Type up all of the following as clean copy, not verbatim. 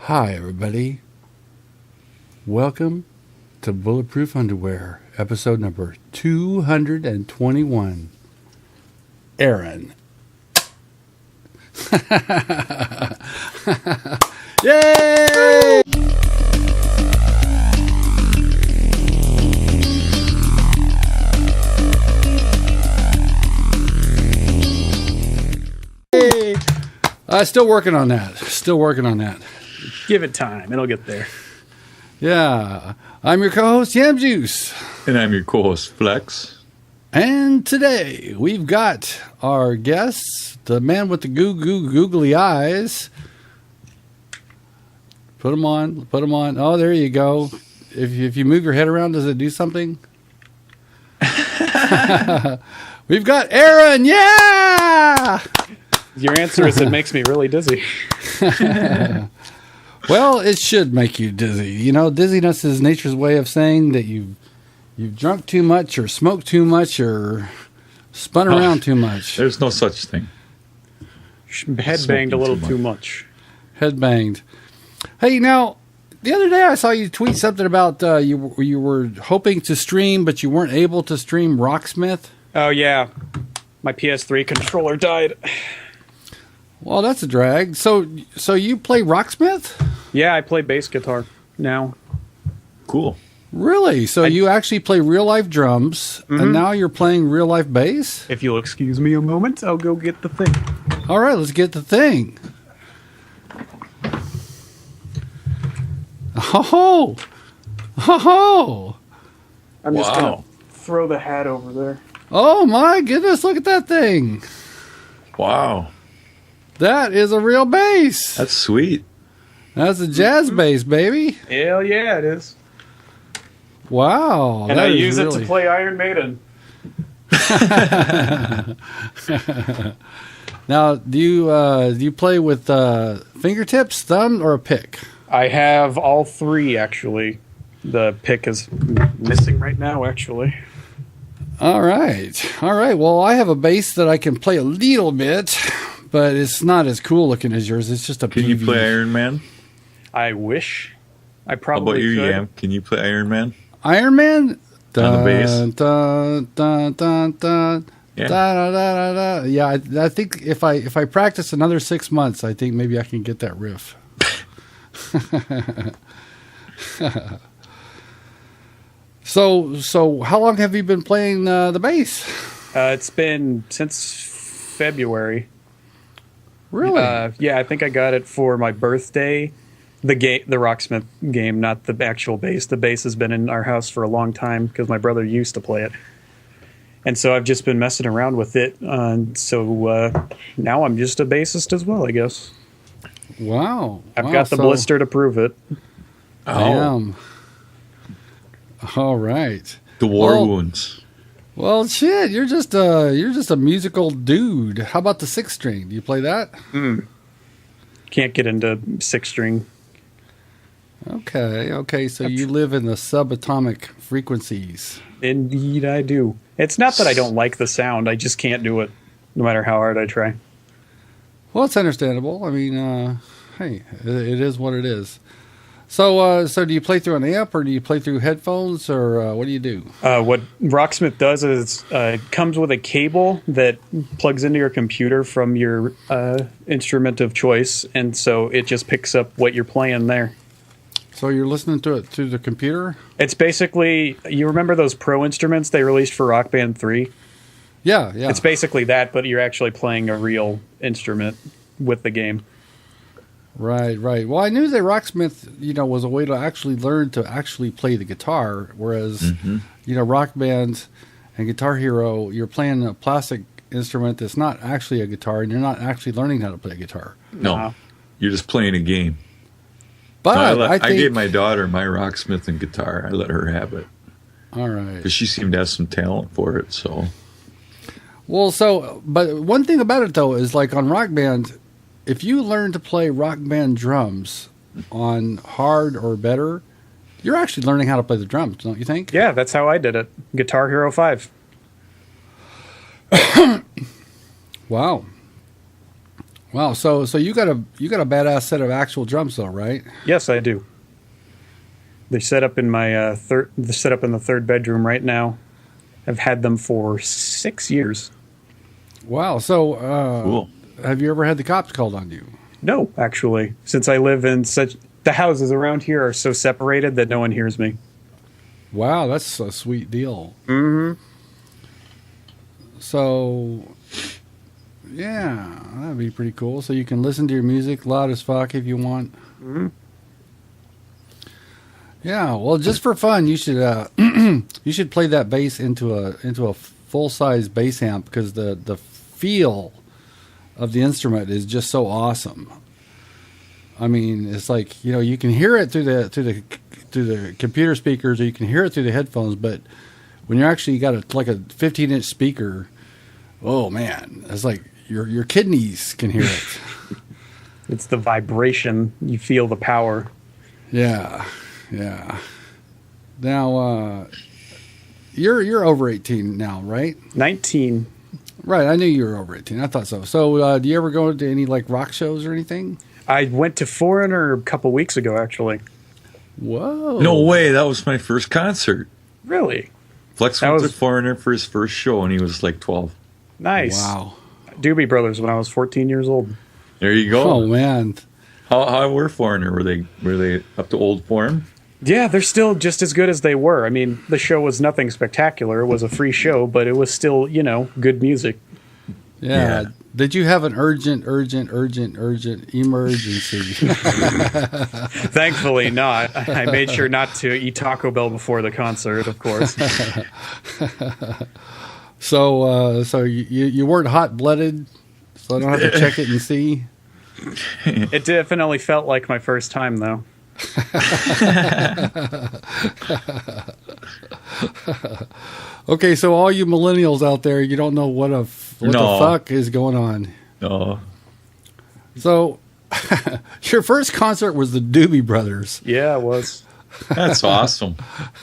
Hi, everybody. Welcome to Bulletproof Underwear, episode number 221. Aaron. Yay! Still working on that. Give it time. It'll get there. Yeah. I'm your co-host, Yam Juice. And I'm your co-host, Flex. And today we've got our guests, the man with the googly eyes. Put them on. Oh, there you go. If you move your head around, does it do something? We've got Aaron. Yeah! Your answer is it makes me really dizzy. Well, it should make you dizzy. You know, dizziness is nature's way of saying that you've drunk too much or smoked too much or spun around too much. There's no such thing. Head banged a little too much. Head banged. Hey, now, the other day I saw you tweet something about you were hoping to stream, but you weren't able to stream Rocksmith. Oh, yeah. My PS3 controller died. Well, that's a drag. So you play Rocksmith? Yeah, I play bass guitar now. Cool. Really? So you actually play real-life drums, and now you're playing real-life bass? If you'll excuse me a moment, I'll go get the thing. All right, let's get the thing. Oh! Oh! I'm just going to throw the hat over there. Oh, my goodness, look at that thing. Wow. That is a real bass. That's sweet. That's a jazz bass, baby. Hell yeah, it is. Wow. And I use it to play Iron Maiden. Now, do you play with fingertips, thumb, or a pick? I have all three, actually. The pick is missing right now, actually. All right. Well, I have a bass that I can play a little bit, but it's not as cool looking as yours. It's just a Can PV. you play Iron Man? I wish. I How probably about you, could. Yam? Can you play Iron Man? Iron Man? On the bass? Dun, dun, dun, dun. Yeah. Da, da, da, da, da. Yeah, I think if I practice another 6 months, I think maybe I can get that riff. So how long have you been playing the bass? It's been since February. Really? Yeah, I think I got it for my birthday. The Rocksmith game, not the actual bass. The bass has been in our house for a long time because my brother used to play it. And so I've just been messing around with it. So now I'm just a bassist as well, I guess. Wow. I've got the blister to prove it. Damn. All right. The war wounds. Well, shit, you're just a musical dude. How about the 6-string? Do you play that? Can't get into 6-string. Okay. So you live in the subatomic frequencies. Indeed, I do. It's not that I don't like the sound. I just can't do it, no matter how hard I try. Well, it's understandable. I mean, hey, it is what it is. So do you play through an amp, or do you play through headphones, or what do you do? What Rocksmith does is it comes with a cable that plugs into your computer from your instrument of choice, and so it just picks up what you're playing there. So you're listening to it through the computer? It's basically, you remember those Pro instruments they released for Rock Band 3? Yeah. It's basically that, but you're actually playing a real instrument with the game. Right. Well, I knew that Rocksmith, was a way to actually learn to actually play the guitar, whereas, Rock Band and Guitar Hero, you're playing a plastic instrument that's not actually a guitar, and you're not actually learning how to play a guitar. No. You're just playing a game. But no, I think... I gave my daughter my Rocksmith and guitar. I let her have it. All right. Because she seemed to have some talent for it, so... Well, but one thing about it, though, is like on Rock Band, if you learn to play Rock Band drums on hard or better, you're actually learning how to play the drums, don't you think? Yeah, that's how I did it. Guitar Hero 5. Wow. Wow. So you got a badass set of actual drums though, right? Yes, I do. They're set up in my they're set up in the third bedroom right now. I've had them for 6 years. Wow. So Cool. have you ever had the cops called on you? No, actually, since I live in the houses around here are so separated that no one hears me. Wow, that's a sweet deal. Mm-hmm. So, yeah, that'd be pretty cool. So you can listen to your music loud as fuck if you want. Mm-hmm. Yeah, well, just for fun, you should you should play that bass into a full size bass amp because the feel of the instrument is just so awesome. I mean, it's like, you know, you can hear it through the computer speakers, or you can hear it through the headphones, but when you actually got a 15-inch speaker, oh man, it's like your kidneys can hear it. It's the vibration. You feel the power. Yeah. Yeah. Now, you're over 18 now, right? 19. Right. I knew you were over 18. I thought so. So, do you ever go to any like rock shows or anything? I went to Foreigner a couple weeks ago, actually. Whoa. No way. That was my first concert. Really? Flex went to Foreigner for his first show, and he was like 12. Nice. Wow. Doobie Brothers when I was 14 years old. There you go. Oh man. How were Foreigner? Were they up to old form? Yeah, they're still just as good as they were. I mean, the show was nothing spectacular. It was a free show, but it was still, you know, good music. Yeah. Did you have an urgent emergency? Thankfully not. I made sure not to eat Taco Bell before the concert, of course. So you weren't hot-blooded, so I don't have to check it and see? It definitely felt like my first time, though. Okay, so all you millennials out there, you don't know what the fuck is going on. No. So, your first concert was the Doobie Brothers. Yeah, it was. That's awesome.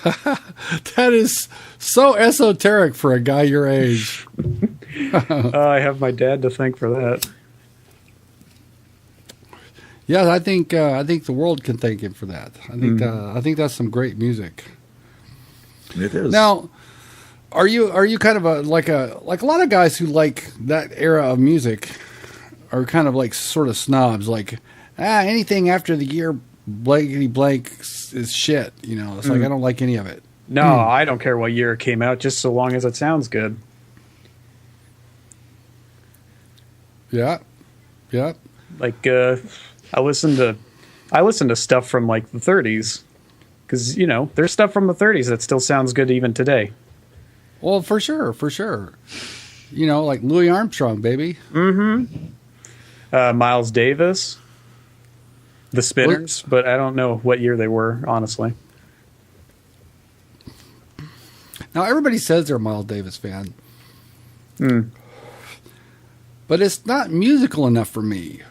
That is so esoteric for a guy your age. I have my dad to thank for that. Yeah, I think the world can thank him for that. I think that's some great music. It is. Now, are you kind of like a lot of guys who like that era of music are kind of like sort of snobs, like anything after the year blankety blank is shit. You know, it's like I don't like any of it. No, I don't care what year it came out, just so long as it sounds good. Yeah, yeah. Like I listen to stuff from like the 30s because, you know, there's stuff from the 30s that still sounds good even today. Well, for sure. You know, like Louis Armstrong, baby. Mm-hmm. Miles Davis, the Spinners, but I don't know what year they were, honestly. Now, everybody says they're a Miles Davis fan. But it's not musical enough for me.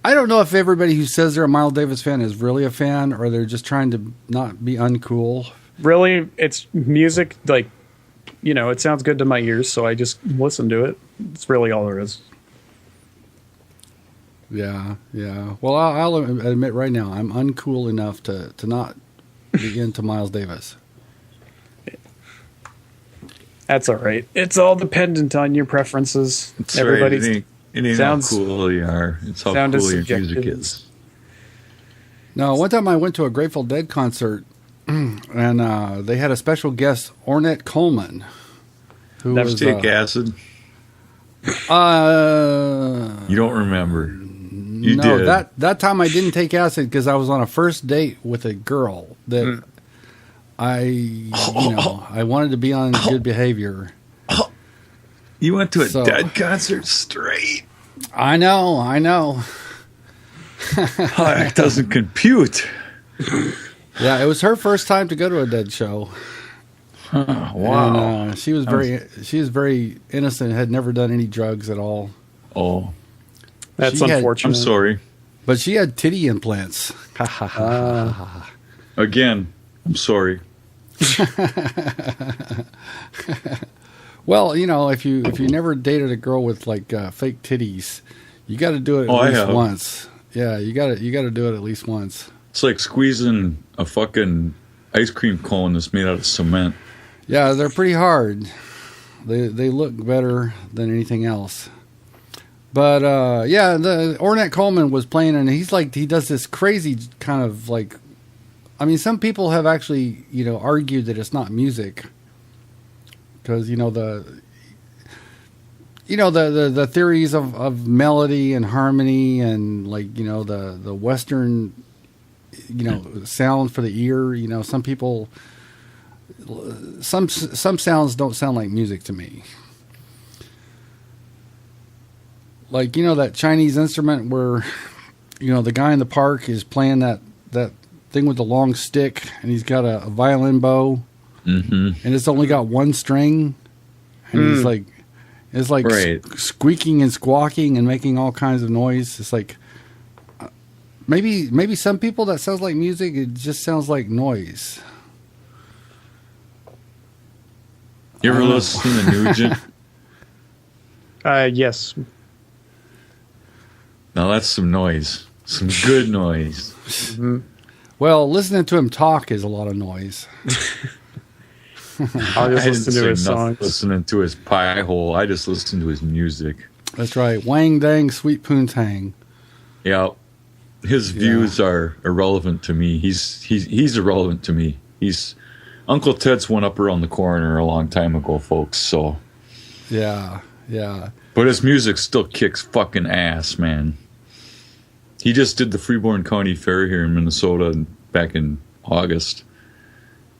I don't know if everybody who says they're a Miles Davis fan is really a fan, or they're just trying to not be uncool. Really, it's music, like, you know, it sounds good to my ears, so I just listen to it. It's really all there is. Yeah. Well, I'll admit right now, I'm uncool enough to not be into Miles Davis. That's all right. It's all dependent on your preferences. It's Everybody's right. It ain't how cool you are. It's how sound cool is your music subjective. is. Now, one time I went to a Grateful Dead concert, and they had a special guest, Ornette Coleman, who Never was take acid. You don't remember. You no, did. that time I didn't take acid because I was on a first date with a girl that I wanted to be on good behavior. You went to a Dead concert straight. I know. That doesn't compute. Yeah, it was her first time to go to a Dead show. Oh, wow. And, she was very innocent, had never done any drugs at all. Oh, That's She had- unfortunate. I'm sorry. But she had titty implants. Again, I'm sorry. Well, you know, if you never dated a girl with like fake titties, You got to do it at least once. Yeah, you got to do it at least once. It's like squeezing a fucking ice cream cone that's made out of cement. Yeah, they're pretty hard. They look better than anything else. But the Ornette Coleman was playing, and he does this crazy kind of like. I mean, some people have actually argued that it's not music because the theories of melody and harmony and like the Western sound for the ear. Some people, some sounds don't sound like music to me. Like that Chinese instrument where the guy in the park is playing that thing with the long stick, and he's got a violin bow, and it's only got one string, and it's like squeaking and squawking and making all kinds of noise. It's like maybe some people that sounds like music. It just sounds like noise. You ever listen to Nugent? Yes. Now that's some noise, some good noise. Mm-hmm. Well, listening to him talk is a lot of noise. I'll just listen to his songs. Listening to his pie hole. I just listen to his music. That's right. Wang dang, sweet poontang. Yeah. His views are irrelevant to me. He's irrelevant to me. Uncle Ted's went up around the corner a long time ago, folks. So. Yeah. But his music still kicks fucking ass, man. He just did the Freeborn County Fair here in Minnesota back in August.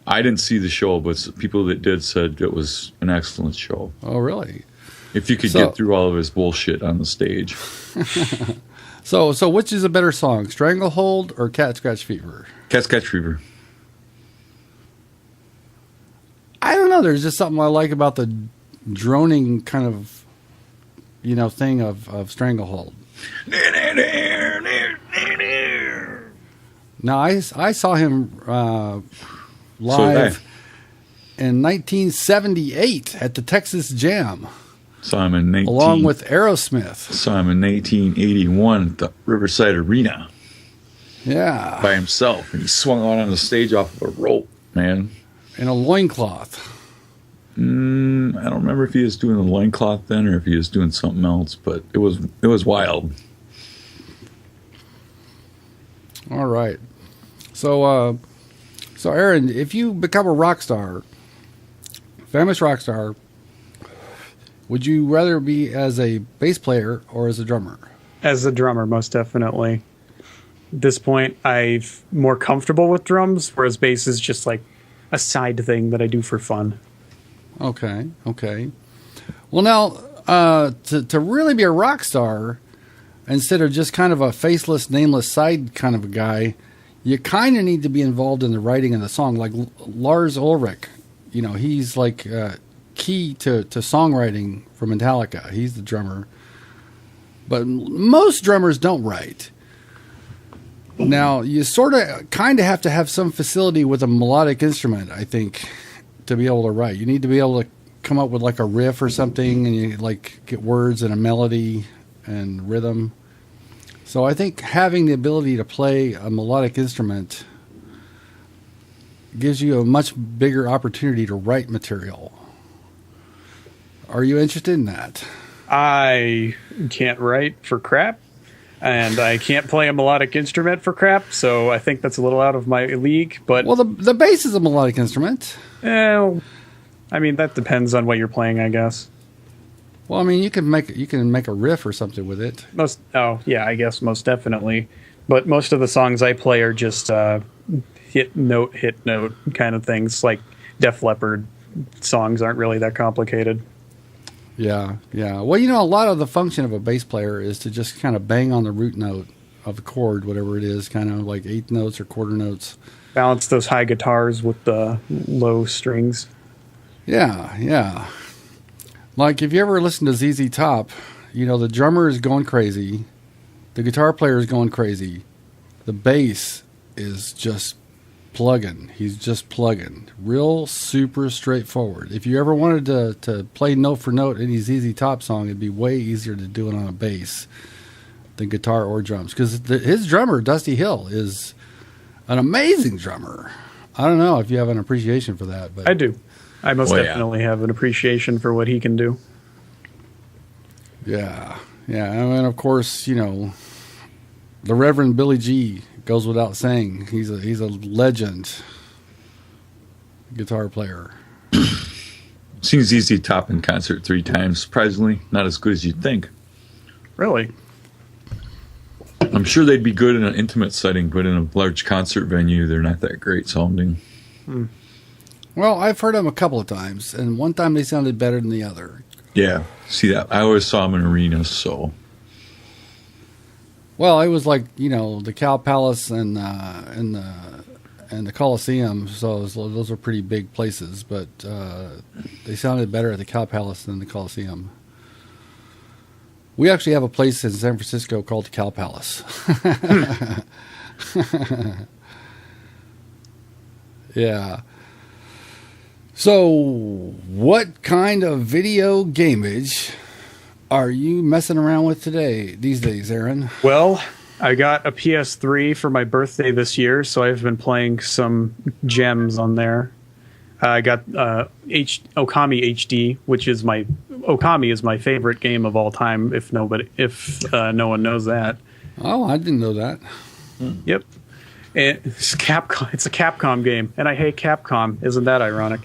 I didn't see the show, but people that did said it was an excellent show. Oh, really? If you could get through all of his bullshit on the stage. So which is a better song, Stranglehold or Cat Scratch Fever? Cat Scratch Fever. I don't know. There's just something I like about the droning kind of, thing of Stranglehold. Now, I saw him live in 1978 at the Texas Jam. Saw him in along with Aerosmith. Saw him in 1981 at the Riverside Arena. Yeah. By himself. And he swung out on the stage off of a rope, man. In a loincloth. I don't remember if he was doing a loincloth then or if he was doing something else, but it was wild. All right. So Aaron, if you become a rock star, famous rock star, would you rather be as a bass player or as a drummer? As a drummer, most definitely. At this point, I'm more comfortable with drums, whereas bass is just like a side thing that I do for fun. Okay. Well, now, to really be a rock star, instead of just kind of a faceless, nameless side kind of a guy, you kind of need to be involved in the writing of the song. Like Lars Ulrich, he's like key to songwriting for Metallica. He's the drummer. But most drummers don't write. Now, you sort of kind of have to have some facility with a melodic instrument, I think, to be able to write. You need to be able to come up with like a riff or something, and you like get words and a melody and rhythm. So I think having the ability to play a melodic instrument gives you a much bigger opportunity to write material. Are you interested in that? I can't write for crap, and I can't play a melodic instrument for crap, so I think that's a little out of my league. But well, the bass is a melodic instrument. I mean, that depends on what you're playing, I guess. Well, I mean, you can make a riff or something with it. I guess most definitely. But most of the songs I play are just hit note kind of things. Like Def Leppard songs aren't really that complicated. Yeah. Well, a lot of the function of a bass player is to just kind of bang on the root note of the chord, whatever it is, kind of like eighth notes or quarter notes. Balance those high guitars with the low strings. Yeah. Like if you ever listen to ZZ Top, the drummer is going crazy, the guitar player is going crazy, the bass is just plugging. He's just plugging. Real super straightforward. If you ever wanted to play note for note any ZZ Top song, it'd be way easier to do it on a bass. than guitar or drums. Because his drummer, Dusty Hill, is an amazing drummer. I don't know if you have an appreciation for that, but I do. I most definitely have an appreciation for what he can do. Yeah. And of course, the Reverend Billy G goes without saying. He's a legend guitar player. Seems easy to top in concert 3 times. Surprisingly, not as good as you'd think. Really? I'm sure they'd be good in an intimate setting, but in a large concert venue, they're not that great sounding. Well, I've heard them a couple of times, and one time they sounded better than the other. Yeah, see that? I always saw them in arenas, so. Well, it was like the Cow Palace and the Coliseum, so those are pretty big places, but they sounded better at the Cow Palace than the Coliseum. We actually have a place in San Francisco called the Cow Palace. Yeah. So, what kind of video gamage are you messing around with these days, Aaron? Well, I got a PS3 for my birthday this year, so I've been playing some gems on there. I got Okami HD, which is Okami is my favorite game of all time. If no one knows that. Oh, I didn't know that. Yep, it's Capcom. It's a Capcom game, and I hate Capcom. Isn't that ironic?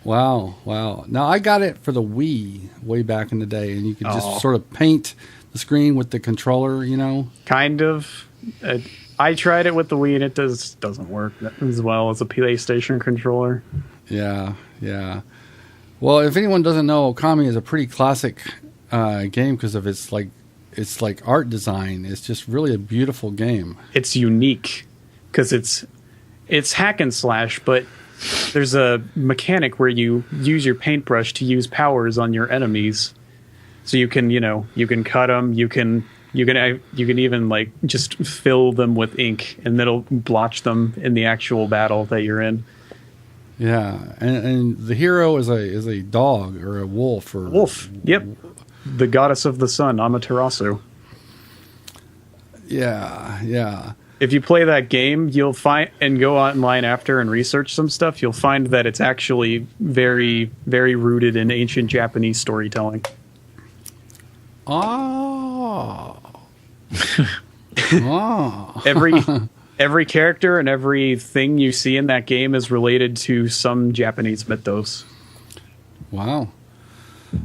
Wow. Now I got it for the Wii way back in the day, and you could just sort of paint the screen with the controller. Kind of. I tried it with the Wii, and it doesn't work as well as a PlayStation controller. Yeah. Well, if anyone doesn't know, Okami is a pretty classic game because of its art design. It's just really a beautiful game. It's unique because it's hack and slash, but there's a mechanic where you use your paintbrush to use powers on your enemies, so you can cut them. You can even just fill them with ink, and it'll blotch them in the actual battle that you're in. Yeah, and the hero is a dog or a wolf or wolf. Yep, the goddess of the sun, Amaterasu. Yeah. If you play that game, you'll find and go online after and research some stuff. You'll find that it's actually very, very rooted in ancient Japanese storytelling. Oh. Every character and everything you see in that game is related to some Japanese mythos. Wow.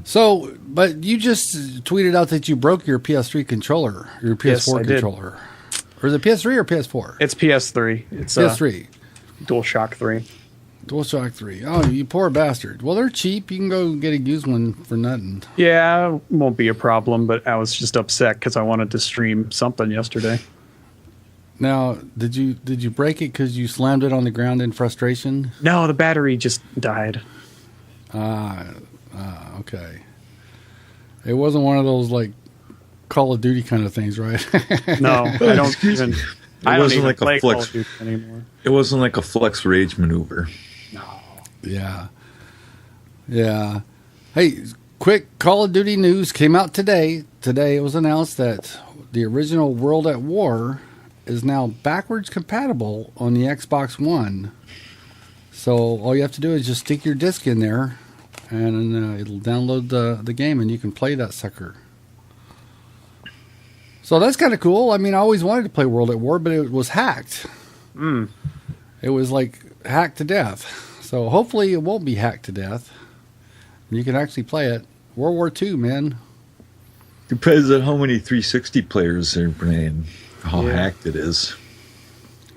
So, but you just tweeted out that you broke your PS3 controller, your PS4 controller. Did. Or is it PS3 or PS4? It's PS3. It's PS3. DualShock 3. DualShock 3. Oh, you poor bastard. Well, they're cheap. You can go get a used one for nothing. Yeah, won't be a problem, but I was just upset because I wanted to stream something yesterday. Now, did you break it because you slammed it on the ground in frustration? No, the battery just died. Okay. It wasn't one of those, Call of Duty kind of things, right? No, I don't even... I don't even play Call of Duty anymore. It wasn't like a flex rage maneuver. No. Yeah. Hey, quick Call of Duty news came out today. Today it was announced that the original World at War is now backwards compatible on the Xbox One. So all you have to do is just stick your disc in there, and it'll download the game, and you can play that sucker. So that's kind of cool. I mean, I always wanted to play World at War, but it was hacked. It was hacked to death. So hopefully it won't be hacked to death. You can actually play it. World War II, man. Depends on how many 360 players they're playing, how hacked it is.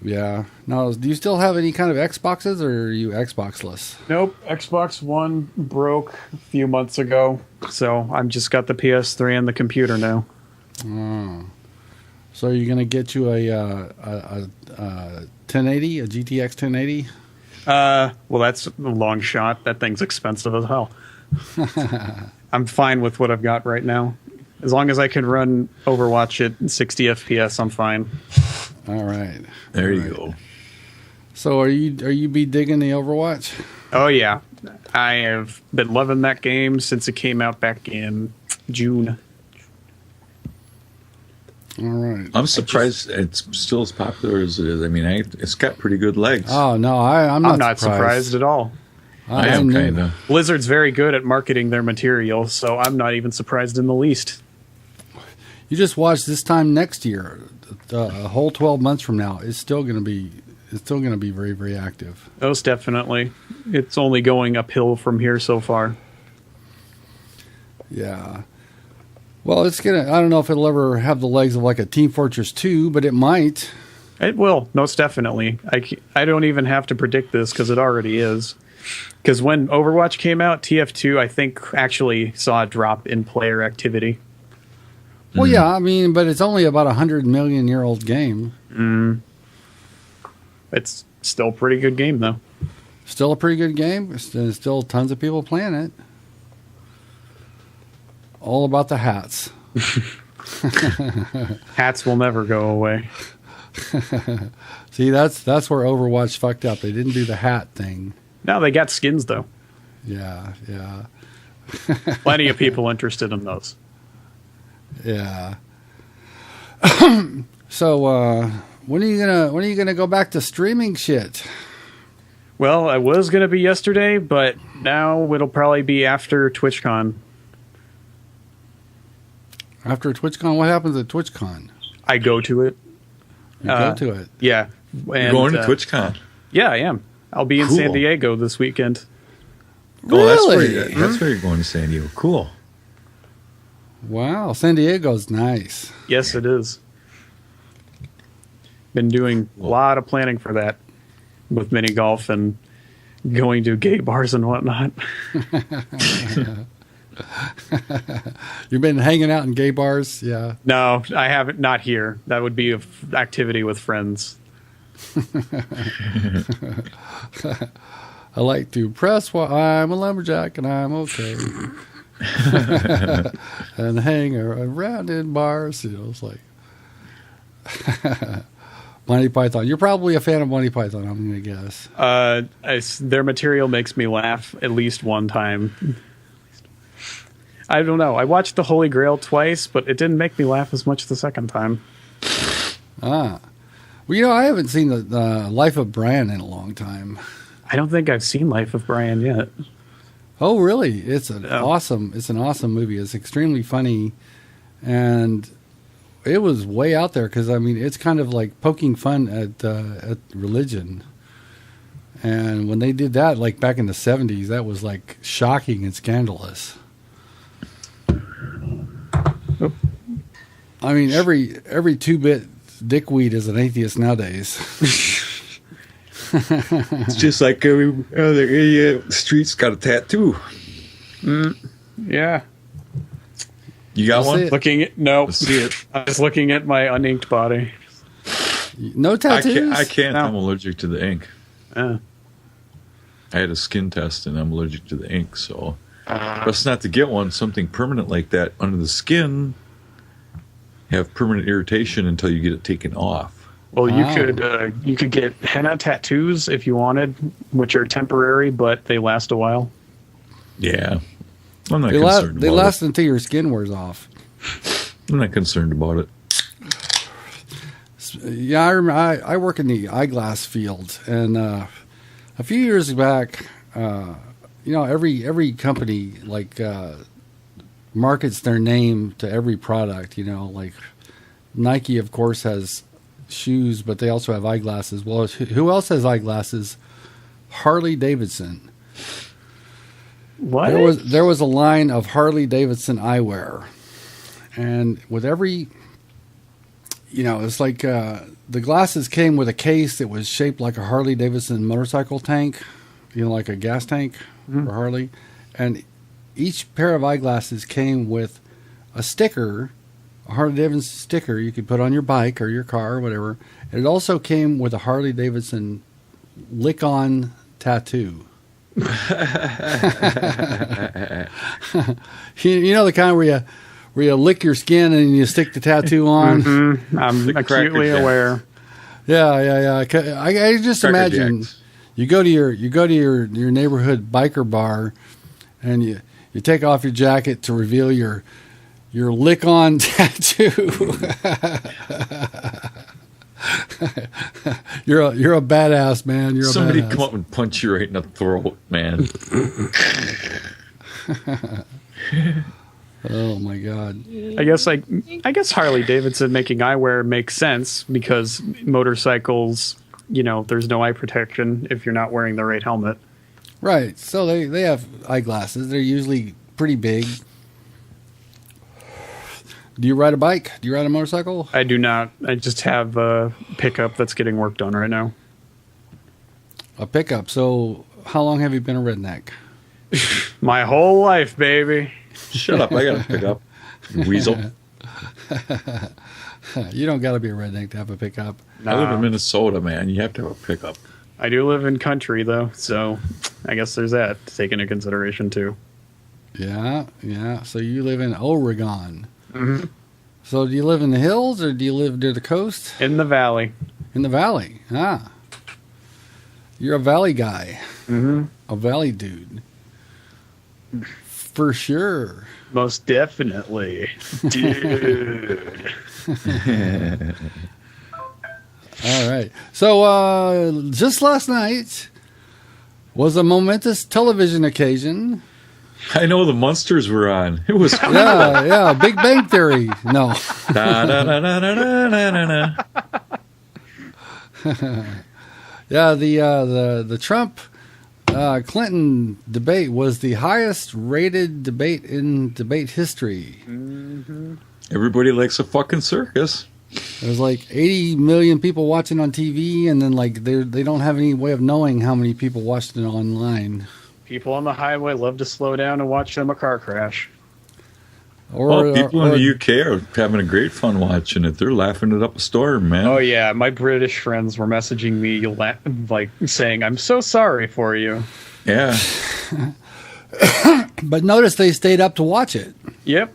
Yeah. Now, do you still have any kind of Xboxes, or are you Xboxless? Nope. Xbox One broke a few months ago, so I've just got the PS3 and the computer now. Oh. So you're going to get you a 1080, a GTX 1080? Well, that's a long shot. That thing's expensive as hell. I'm fine with what I've got right now. As long as I can run Overwatch at 60 FPS, I'm fine. All right. There you go. So are you be digging the Overwatch? Oh yeah. I have been loving that game since it came out back in June. All right. I'm surprised it's still as popular as it is. I mean, it's got pretty good legs. Oh no, I'm not surprised at all. I am kind of. Blizzard's very good at marketing their material, so I'm not even surprised in the least. You just watch this time next year, a whole 12 months from now, it's still going to be very, very active. Most definitely. It's only going uphill from here so far. Yeah. Well, I don't know if it'll ever have the legs of like a Team Fortress 2, but it might. It will, most definitely. I don't even have to predict this because it already is. Because when Overwatch came out, TF2, I think, actually saw a drop in player activity. Well, yeah, I mean, but it's only about 100 million year old game. It's still a pretty good game, though. Still a pretty good game. There's still tons of people playing it. All about the hats. Hats will never go away. See, that's where Overwatch fucked up. They didn't do the hat thing. No, they got skins, though. Yeah, yeah. Plenty of people interested in those. Yeah. So, when are you gonna go back to streaming shit? Well, I was gonna be yesterday, but now it'll probably be after TwitchCon. After TwitchCon, what happens at TwitchCon? I go to it. You go to it. Yeah. You're going to TwitchCon? Yeah, I am. I'll be in Cool. San Diego this weekend. Really? Oh, that's where you're going to San Diego. Cool. Wow, San Diego's nice. Yes, it is. Been doing a lot of planning for that with mini golf and going to gay bars and whatnot. You've been hanging out in gay bars? Yeah. No, I haven't. Not here. That would be an activity with friends. I like to press while I'm a lumberjack and I'm okay. And hang around in bars. It's like Monty Python. You're probably a fan of Monty Python, I'm going to guess. Their material makes me laugh at least one time. I don't know. I watched The Holy Grail twice, but it didn't make me laugh as much the second time. Well, I haven't seen the Life of Brian in a long time. I don't think I've seen Life of Brian yet. Oh, really? It's an awesome movie. It's extremely funny, and it was way out there because it's kind of like poking fun at religion. And when they did that, like back in the 70s, that was like shocking and scandalous. I mean, every 2-bit dickweed is an atheist nowadays. It's just like every other idiot street's got a tattoo. Yeah. You got one? No. Let's see it. I was looking at my uninked body. No tattoos? I can't. No. I'm allergic to the ink. I had a skin test and I'm allergic to the ink, so best not to get one. Something permanent like that under the skin, have permanent irritation until you get it taken off. Well, you could get henna tattoos if you wanted, which are temporary, but they last a while. Yeah. I'm not concerned about it. They last until your skin wears off. I'm not concerned about it. Yeah, I remember. I work in the eyeglass field, and a few years back, every company markets their name to every product. Like Nike, of course, has shoes, but they also have eyeglasses. Well, who else has eyeglasses? Harley Davidson. What? There was a line of Harley Davidson eyewear, and with every, it's like the glasses came with a case that was shaped like a Harley Davidson motorcycle tank, like a gas tank for Harley, and each pair of eyeglasses came with a sticker, a Harley Davidson sticker you could put on your bike or your car or whatever. And it also came with a Harley Davidson lick-on tattoo. The kind where you lick your skin and you stick the tattoo on. Mm-hmm. I'm acutely aware. Yeah. I just imagine you go to your neighborhood biker bar, and you take off your jacket to reveal your your lick-on tattoo. You're a badass, man. You're Somebody a badass. come up and punch you right in the throat, man. Oh my God. I guess Harley Davidson making eyewear makes sense because motorcycles, there's no eye protection if you're not wearing the right helmet. Right. So they have eyeglasses. They're usually pretty big. Do you ride a bike? Do you ride a motorcycle? I do not. I just have a pickup that's getting worked on right now. A pickup. So how long have you been a redneck? My whole life, baby. Shut up. I got to pick up. Weasel. You don't got to be a redneck to have a pickup. I live in Minnesota, man. You have to have a pickup. I do live in country, though, so I guess there's that to take into consideration, too. Yeah. So you live in Oregon. Mm-hmm. So do you live in the hills or do you live near the coast? In the valley. In the valley. Ah. You're a valley guy. Mm-hmm. A valley dude. For sure. Most definitely. Dude. All right. So just last night was a momentous television occasion. I know the Munsters were on. It was cool. Yeah. Big Bang Theory. No. Da, da, da, da, da, da, da, da. Yeah, the Trump Clinton debate was the highest rated debate in debate history. Mm-hmm. Everybody likes a fucking circus. There's like 80 million people watching on TV, and then like they don't have any way of knowing how many people watched it online. People on the highway love to slow down and watch them a car crash. People in the UK are having a great fun watching it. They're laughing it up a storm, man. Oh yeah, my British friends were messaging me like saying, "I'm so sorry for you." Yeah. But notice they stayed up to watch it. Yep.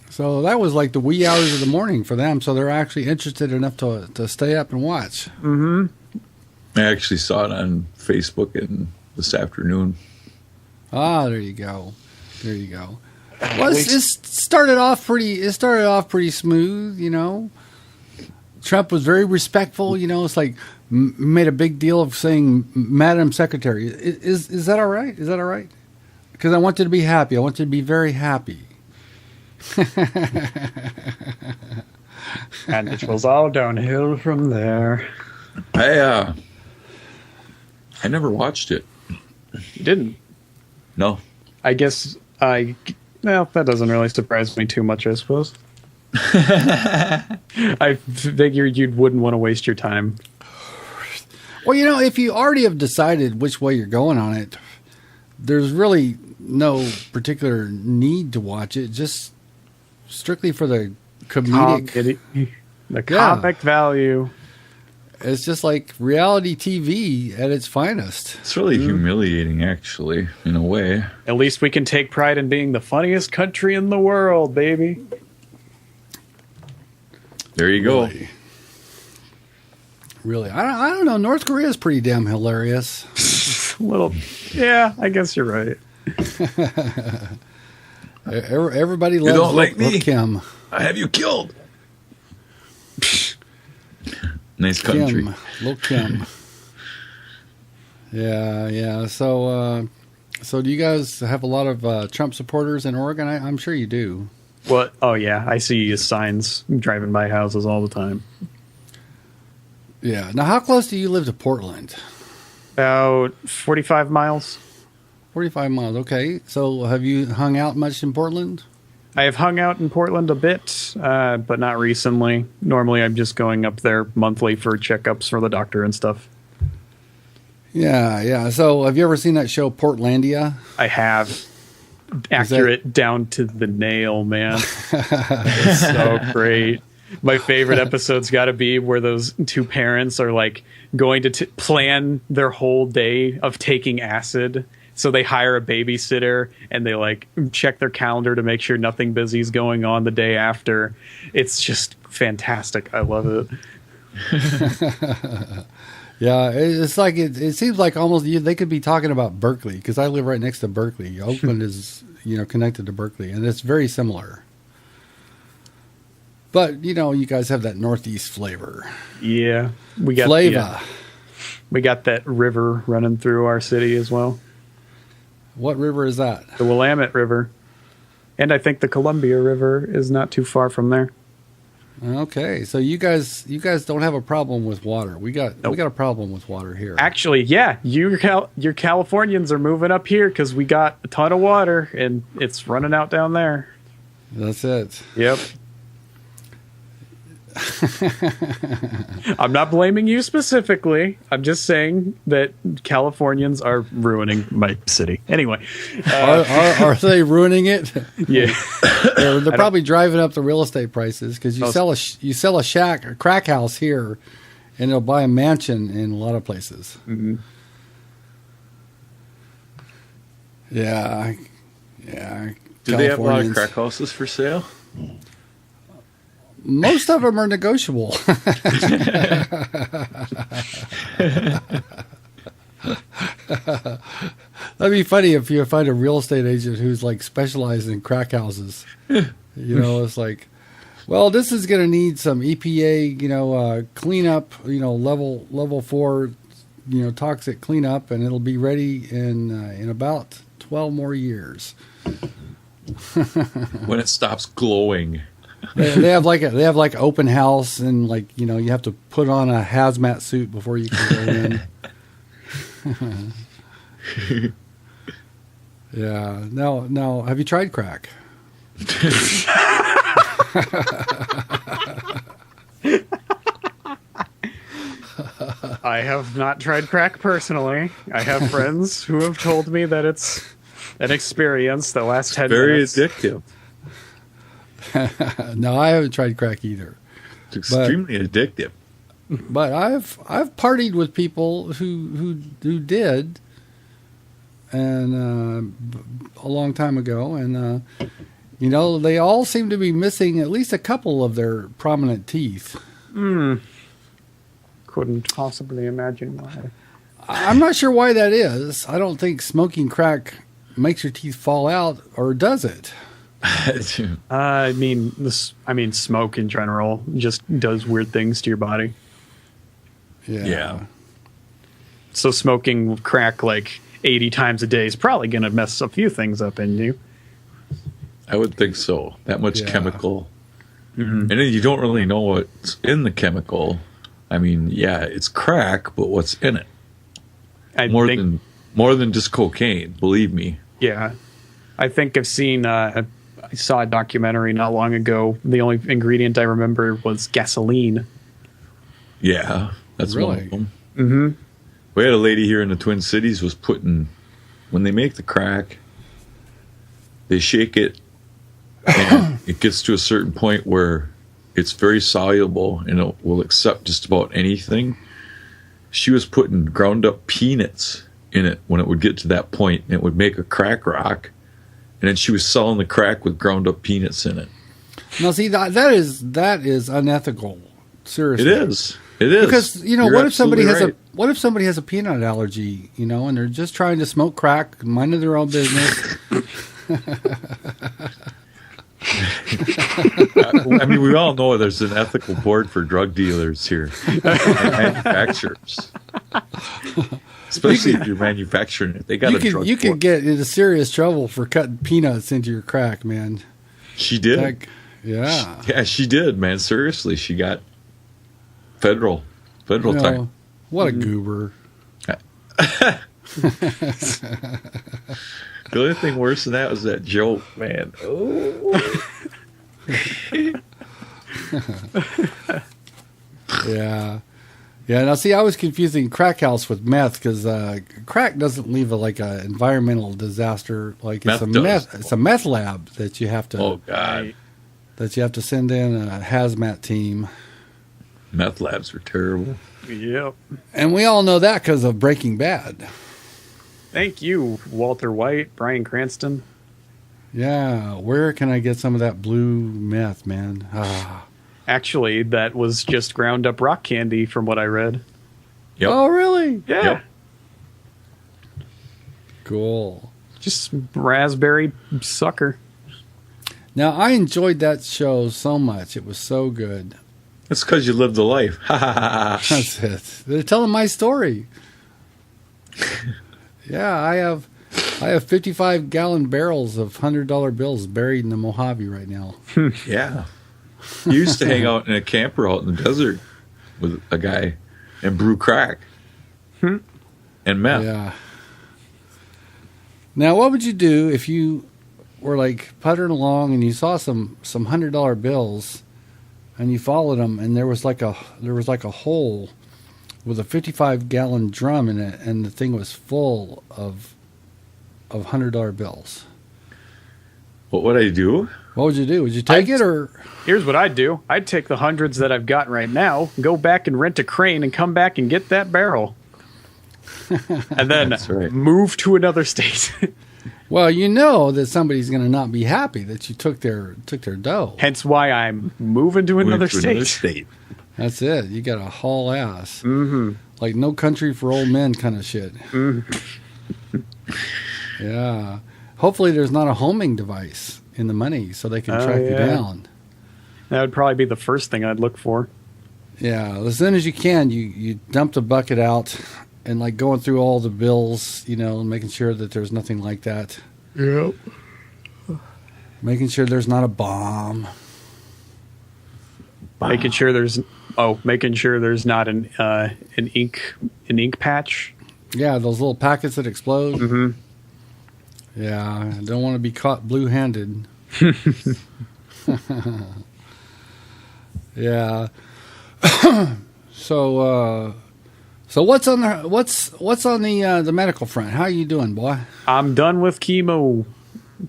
So that was like the wee hours of the morning for them. So they're actually interested enough to stay up and watch. Mm-hmm. I actually saw it on Facebook this afternoon. Ah, there you go. Well, it started off pretty smooth, Trump was very respectful, It's like made a big deal of saying Madam Secretary. Is that all right? Is that all right? Because I want you to be happy. I want you to be very happy. And it was all downhill from there. I never watched it. You didn't? No. I guess well, that doesn't really surprise me too much, I suppose. I figured you wouldn't want to waste your time. Well, if you already have decided which way you're going on it, there's really no particular need to watch it, just strictly for the comedic. The comic value. It's just like reality TV at its finest. It's really humiliating, actually, in a way. At least we can take pride in being the funniest country in the world, baby. There you go. Really? I don't know. North Korea is pretty damn hilarious. Yeah, I guess you're right. Everybody loves don't like me. Kim. I have you killed. Nice country. Little Kim. Yeah. So do you guys have a lot of Trump supporters in Oregon? I'm sure you do. What? Oh, yeah. I see signs driving by houses all the time. Yeah. Now, how close do you live to Portland? About 45 miles. 45 miles. Okay. So have you hung out much in Portland? I have hung out in Portland a bit, but not recently. Normally, I'm just going up there monthly for checkups for the doctor and stuff. Yeah. So have you ever seen that show Portlandia? I have. Accurate down to the nail, man. It's so great. My favorite episode's got to be where those two parents are like going to plan their whole day of taking acid. So they hire a babysitter and they like check their calendar to make sure nothing busy is going on the day after. It's just fantastic. I love it. Yeah, it's like it seems like almost they could be talking about Berkeley because I live right next to Berkeley. Oakland is connected to Berkeley, and it's very similar. But you guys have that Northeast flavor. Yeah, we got flavor. We got that river running through our city as well. What river is that? The Willamette River, and I think the Columbia River is not too far from there. Okay, so you guys don't have a problem with water. We got a problem with water here. Actually, yeah, your Californians are moving up here because we got a ton of water and it's running out down there. That's it. Yep. I'm not blaming you specifically. I'm just saying that Californians are ruining my city. Anyway, are they ruining it? Yeah, they're probably driving up the real estate prices because you sell a shack, a crack house here, and they'll buy a mansion in a lot of places. Mm-hmm. Yeah. Do they have a lot of crack houses for sale? Most of them are negotiable. That'd be funny if you find a real estate agent who's like specialized in crack houses. It's like, well, this is going to need some EPA, cleanup, level 4, toxic cleanup, and it'll be ready in about 12 more years. When it stops glowing. They have like open house and you have to put on a hazmat suit before you can go in. Yeah. Now, have you tried crack? I have not tried crack personally. I have friends who have told me that it's an experience that lasts 10 minutes. Very addictive. No, I haven't tried crack either. It's extremely addictive. But I've partied with people who did, and a long time ago, and they all seem to be missing at least a couple of their prominent teeth. Couldn't possibly imagine why. I'm not sure why that is. I don't think smoking crack makes your teeth fall out, or does it? I mean, smoke in general just does weird things to your body. Yeah. So smoking crack like 80 times a day is probably going to mess a few things up in you. I would think so. That much chemical. Mm-hmm. And then you don't really know what's in the chemical. I mean, yeah, it's crack, but what's in it? More than just cocaine, believe me. Yeah. I think I've seen I saw a documentary not long ago. The only ingredient I remember was gasoline. Yeah, that's really? one of them. Mm-hmm. We had a lady here in the Twin Cities was putting, when they make the crack, they shake it, and it gets to a certain point where it's very soluble and it will accept just about anything. She was putting ground up peanuts in it when it would get to that point, and it would make a crack rock. And then she was selling the crack with ground up peanuts in it. Now, see, that is unethical. Seriously, It is. Because You're what if somebody has absolutely what if somebody has a peanut allergy, and they're just trying to smoke crack, minding their own business. I mean, we all know there's an ethical board for drug dealers here, and manufacturers. Especially if you're manufacturing it, they got you could get into serious trouble for cutting peanuts into your crack, man. She did. Yeah, she did, man. Seriously, she got federal time. What a goober. The only thing worse than that was that joke, man. Oh. Yeah. Now, see, I was confusing crack house with meth because crack doesn't leave an environmental disaster. Like it's a meth lab that you have to. Oh God. That you have to send in a hazmat team. Meth labs are terrible. Yep. And we all know that because of Breaking Bad. Thank you, Walter White, Bryan Cranston. Yeah, where can I get some of that blue meth, man? Actually, that was just ground up rock candy from what I read. Yep. Oh, really? Yeah. Yep. Cool. Just raspberry sucker. Now, I enjoyed that show so much. It was so good. That's because you lived the life. Ha ha ha. That's it. They're telling my story. Yeah, I have 55-gallon barrels of $100 bills buried in the Mojave right now. Yeah. You used to hang out in a camper out in the desert with a guy and brew crack and meth. Yeah. Now, what would you do if you were like puttering along and you saw some $100 bills and you followed them and there was like a hole with a 55-gallon drum in it and the thing was full of $100 bills? What would I do? What would you do? Would you take it or? Here's what I'd do. I'd take the hundreds that I've got right now, go back and rent a crane and come back and get that barrel. And then right. move to another state. Well, you know that somebody's going to not be happy that you took their dough. Hence why I'm moving to another state. state. That's it. You got to haul ass. Mm-hmm. Like No Country for Old Men kind of shit. Mm-hmm. Yeah. Hopefully there's not a homing device in the money so they can track you down. That would probably be the first thing I'd look for. Yeah. As soon as you can, you dump the bucket out and like going through all the bills, you know, and making sure that there's nothing like that. Yep. Making sure there's not a bomb. Making sure there's not an ink patch. Yeah, those little packets that explode. Mm-hmm. Yeah, I don't want to be caught blue-handed. Yeah. So what's on the medical front? How are you doing, boy? I'm done with chemo,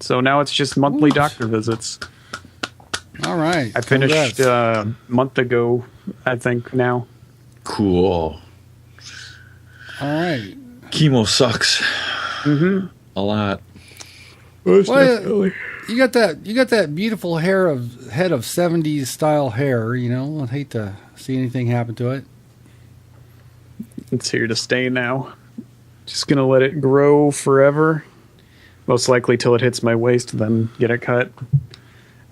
so now it's just monthly doctor visits. All right. I finished a month ago, I think now. Cool. All right. Chemo sucks. Mm-hmm. A lot. Well, you got that beautiful head of 70s style hair, you know. I'd hate to see anything happen to it. It's here to stay now. Just gonna let it grow forever. Most likely till it hits my waist, then get it cut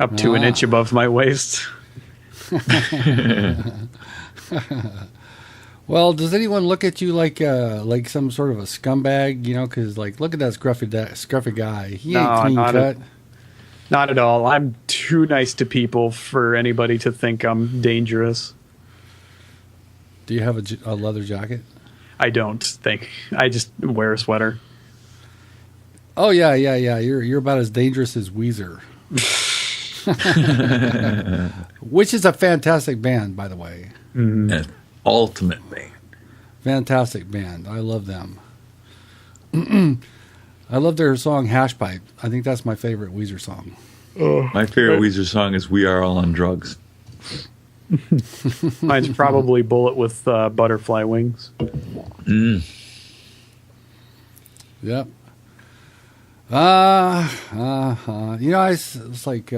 up to an inch above my waist. Well, does anyone look at you like some sort of a scumbag? You know, because like, look at that scruffy guy. He ain't clean cut. Not at all. I'm too nice to people for anybody to think I'm dangerous. Do you have a leather jacket? I don't think. I just wear a sweater. Oh yeah. You're about as dangerous as Weezer. Which is a fantastic band, by the way. Mm-hmm. An ultimate band. Fantastic band. I love them. I love their song Hash Pipe. I think that's my favorite Weezer song. My favorite Weezer song is We Are All on Drugs. Mine's probably Bullet with butterfly wings. Mm. Yep. You know, it's like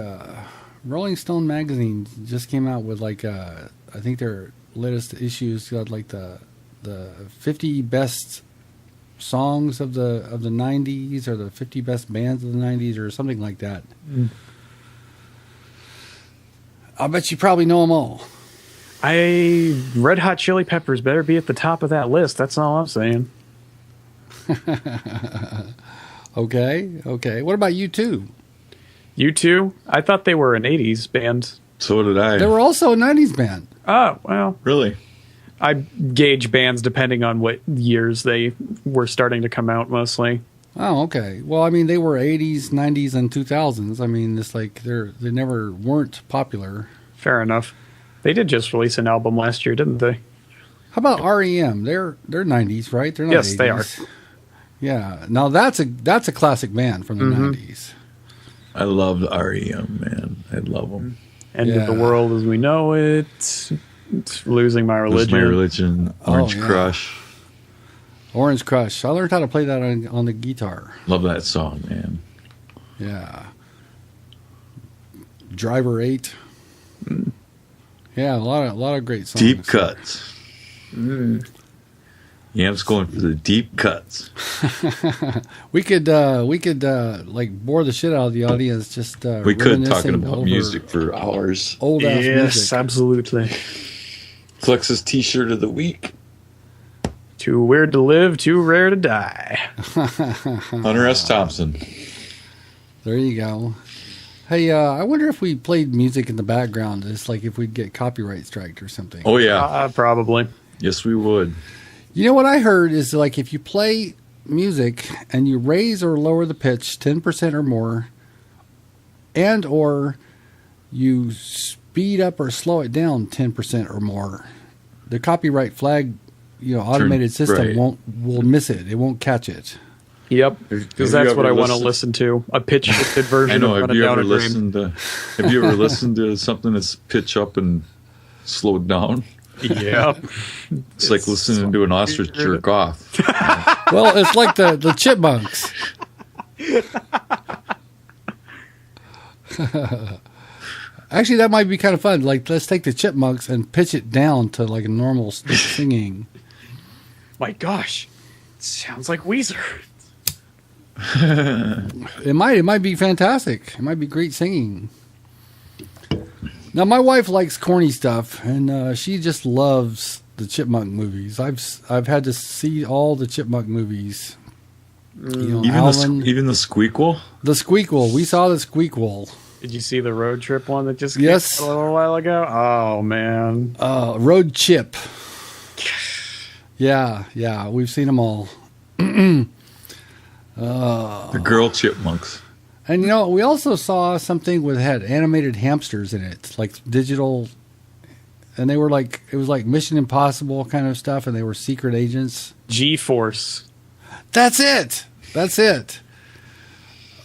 Rolling Stone magazine just came out with like I think their latest issues got like the 50 best songs of the 90s or the 50 best bands of the 90s or something like that. Mm. I'll bet you probably know them all. Red Hot Chili Peppers better be at the top of that list. That's all I'm saying. Okay. What about U2? U2? I thought they were an 80s band. So did I. They were also a 90s band. Oh, well. Really? I gauge bands depending on what years they were starting to come out mostly. Oh, okay. Well, I mean, they were 80s, 90s, and 2000s. I mean, it's like they never weren't popular. Fair enough. They did just release an album last year, didn't they? How about REM? They're 90s, right? They're not yes, 80s. They are. Yeah. Now that's a classic band from the 90s. I loved REM, man. I love them. End of the world as we know it. It's Losing My Religion. Losing My Religion. Orange Crush. Orange Crush. I learned how to play that on the guitar. Love that song, man. Yeah. Driver 8. Yeah, a lot of great songs. Deep Cuts. Yeah, Yam's going for the deep cuts. we could like bore the shit out of the audience. Just we could talking about over music for hours. Old ass music. Yes, absolutely. Flex's T-shirt of the week. Too weird to live, too rare to die. Hunter S. Thompson. There you go. Hey, I wonder if we played music in the background, just like if we'd get copyright striked or something. Oh yeah, probably. Yes, we would. You know what I heard is like if you play music and you raise or lower the pitch 10% or more, and or you speed up or slow it down 10% or more, the copyright flag, automated system will miss it. It won't catch it. Yep, because that's what I want to listen to. A pitch shifted version. I know. Have you ever listened to something that's pitch up and slowed down? Yep. It's like listening to an ostrich jerk off. Well, it's like the chipmunks. Actually, that might be kind of fun. Like, let's take the chipmunks and pitch it down to like a normal singing. My gosh, it sounds like Weezer. It might be fantastic. It might be great singing. Now, my wife likes corny stuff, and she just loves the Chipmunk movies. I've had to see all the Chipmunk movies. Even the Squeakquel? The Squeakquel. We saw the Squeakquel. Did you see the road trip one that just came out a little while ago? Oh, man. Road Chip. Yeah, we've seen them all. The girl chipmunks. And we also saw something that had animated hamsters in it, like digital, and they were like, it was like Mission Impossible kind of stuff, and they were secret agents. G-Force. That's it.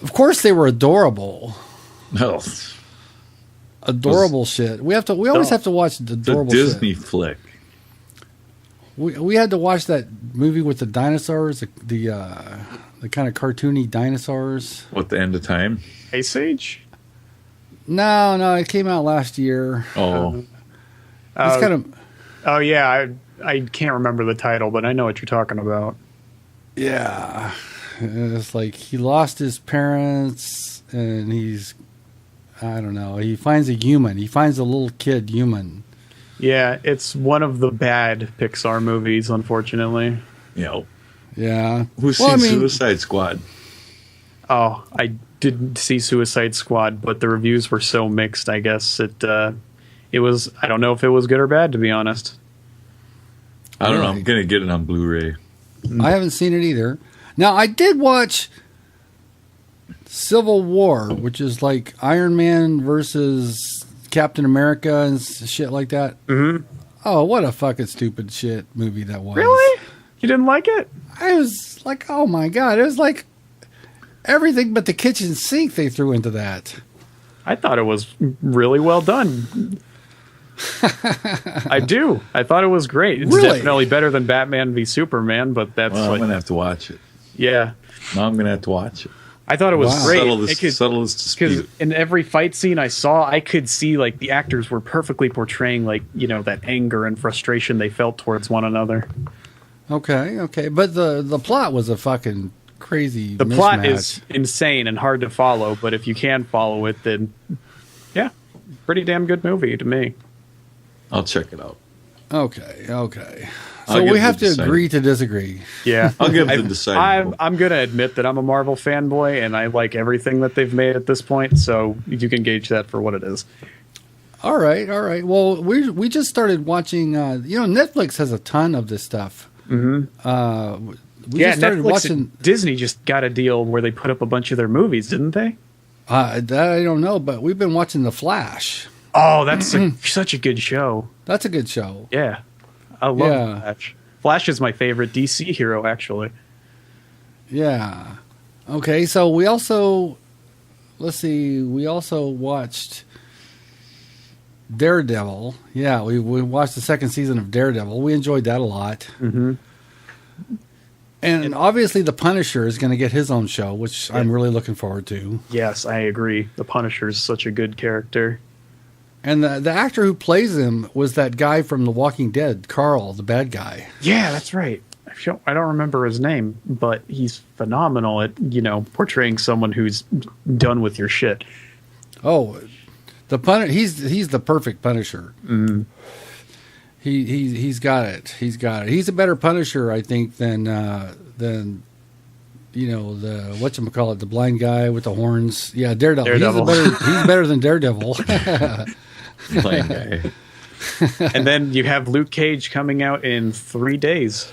Of course, they were adorable. No. Adorable shit. We always have to watch the adorable shit. The Disney flick. We had to watch that movie with the dinosaurs, the kind of cartoony dinosaurs. What, the end of time? Ice Age? No, it came out last year. Oh. It's kind of. Oh yeah, I can't remember the title, but I know what you're talking about. Yeah, it's like he lost his parents, and I don't know. He finds a human. He finds a little kid human. Yeah, it's one of the bad Pixar movies, unfortunately. Yeah. Yeah. Who's seen Suicide Squad? Oh, I didn't see Suicide Squad, but the reviews were so mixed. I guess it was. I don't know if it was good or bad, to be honest. I don't know. I'm gonna get it on Blu-ray. I haven't seen it either. Now, I did watch Civil War, which is like Iron Man versus Captain America and shit like that. Mm-hmm. Oh, what a fucking stupid shit movie that was. Really? You didn't like it? I was like, oh my God. It was like everything but the kitchen sink they threw into that. I thought it was really well done. I do. I thought it was great. It's definitely better than Batman v Superman, but that's I'm going to have to watch it. Yeah. No, I'm going to have to watch it. I thought it was great. Settle this dispute. Because in every fight scene I saw, I could see like the actors were perfectly portraying like, that anger and frustration they felt towards one another. Okay. But the plot was a fucking crazy The mismatch. plot is insane and hard to follow, but if you can follow it, then yeah, pretty damn good movie to me. I'll check it out. Okay. So we have to agree to disagree. Yeah. I'll give the deciding. I'm going to admit that I'm a Marvel fanboy and I like everything that they've made at this point, so you can gauge that for what it is. All right. Well, we just started watching, Netflix has a ton of this stuff. Mm-hmm. We just started Netflix watching. and Disney just got a deal where they put up a bunch of their movies, didn't they? That I don't know, but we've been watching The Flash. Oh, that's such a good show. That's a good show. Yeah. I love Flash. Flash is my favorite DC hero, actually. Yeah. Okay, so we also watched Daredevil. Yeah, we watched the second season of Daredevil. We enjoyed that a lot. Mm-hmm. And obviously The Punisher is going to get his own show, which I'm really looking forward to. Yes, I agree. The Punisher is such a good character. And the actor who plays him was that guy from The Walking Dead, Carl, the bad guy. Yeah, that's right. I don't remember his name, but he's phenomenal at, portraying someone who's done with your shit. Oh, he's the perfect Punisher. Mm. He's got it. He's got it. He's a better Punisher, I think, than the whatchamacallit, the blind guy with the horns. Yeah, Daredevil. He's better than Daredevil. Blind guy. And then you have Luke Cage coming out in 3 days.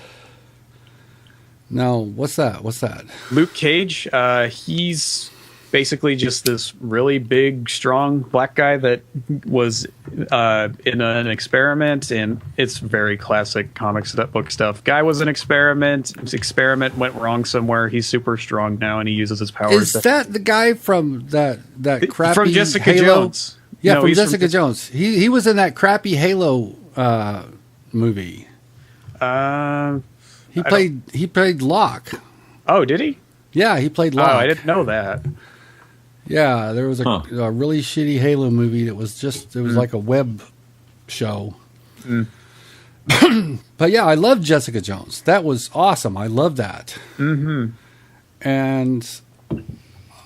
No, what's that? Luke Cage, he's basically just this really big, strong black guy that was in an experiment, and it's very classic comics book stuff. Guy was an experiment. His experiment went wrong somewhere. He's super strong now, and he uses his powers. Is that the guy from that crappy from Jessica Halo? Jones? Yeah, No, from he's Jessica Jones. He was in that crappy Halo movie. He played Locke. Oh, did he? Yeah, he played Locke. Oh, I didn't know that. Yeah, there was a really shitty Halo movie that was like a web show. Mm. But yeah, I love Jessica Jones. That was awesome. I love that. Mm-hmm. And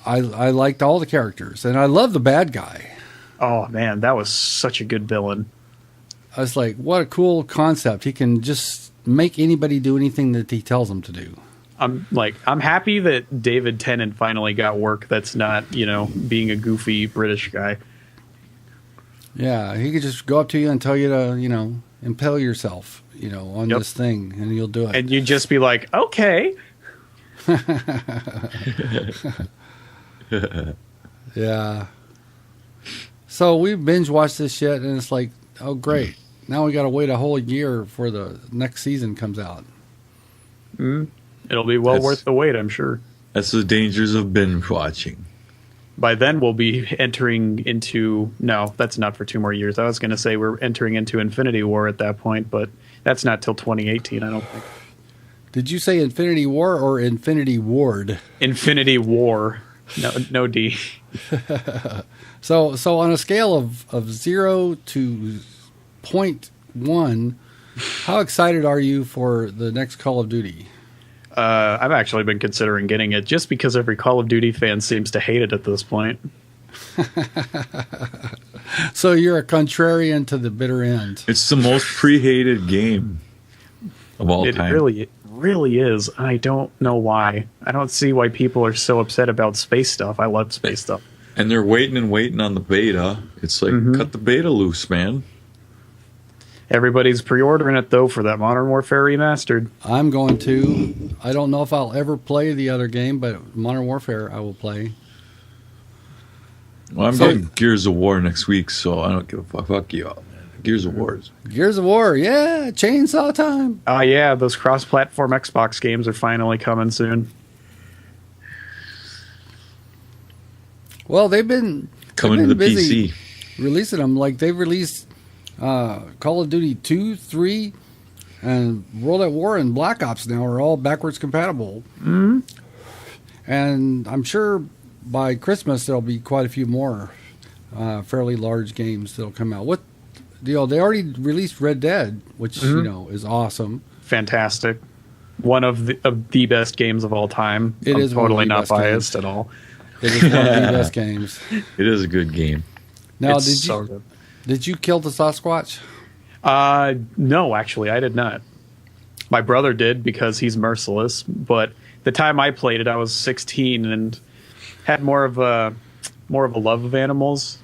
I liked all the characters, and I love the bad guy. Oh man, that was such a good villain. I was like, what a cool concept. He can just make anybody do anything that he tells them to do. I'm happy that David Tennant finally got work that's not, being a goofy British guy. Yeah, he could just go up to you and tell you to, impale yourself, on this thing, and you'll do it. And you'd just be like, okay. Yeah. So we binge watched this shit, and it's like, oh, great. Now we got to wait a whole year before the next season comes out. Mm. It'll be worth the wait, I'm sure. That's the dangers of binge watching. By then, we'll be entering into... No, that's not for 2 more years. I was going to say we're entering into Infinity War at that point, but that's not till 2018, I don't think. Did you say Infinity War or Infinity Ward? Infinity War. No D. So on a scale of 0 to 0.1, how excited are you for the next Call of Duty? I've actually been considering getting it just because every Call of Duty fan seems to hate it at this point. So you're a contrarian to the bitter end. It's the most pre-hated game of all time. It really is. I don't know why. I don't see why people are so upset about space stuff. I love space stuff. And they're waiting on the beta. It's like, cut the beta loose, man. Everybody's pre-ordering it, though, for that Modern Warfare Remastered. I'm going to. I don't know if I'll ever play the other game, but Modern Warfare I will play. Well, I'm getting Gears of War next week, so I don't give a fuck. Fuck you all, man. Gears of War. Gears of War, yeah. Chainsaw time. Oh, yeah. Those cross-platform Xbox games are finally coming soon. Well, they've been coming to the busy PC. Releasing them. Like, they've released Call of Duty 2, 3, and World at War and Black Ops now are all backwards compatible. Mm-hmm. And I'm sure by Christmas there'll be quite a few more fairly large games that'll come out. They already released Red Dead, which is awesome. Fantastic. One of the best games of all time. It is totally not biased games. at all. It is one of the best games. It is a good game. Now, good. Did you kill the Sasquatch? No, actually, I did not. My brother did because he's merciless. But the time I played it, I was 16 and had more of a love of animals.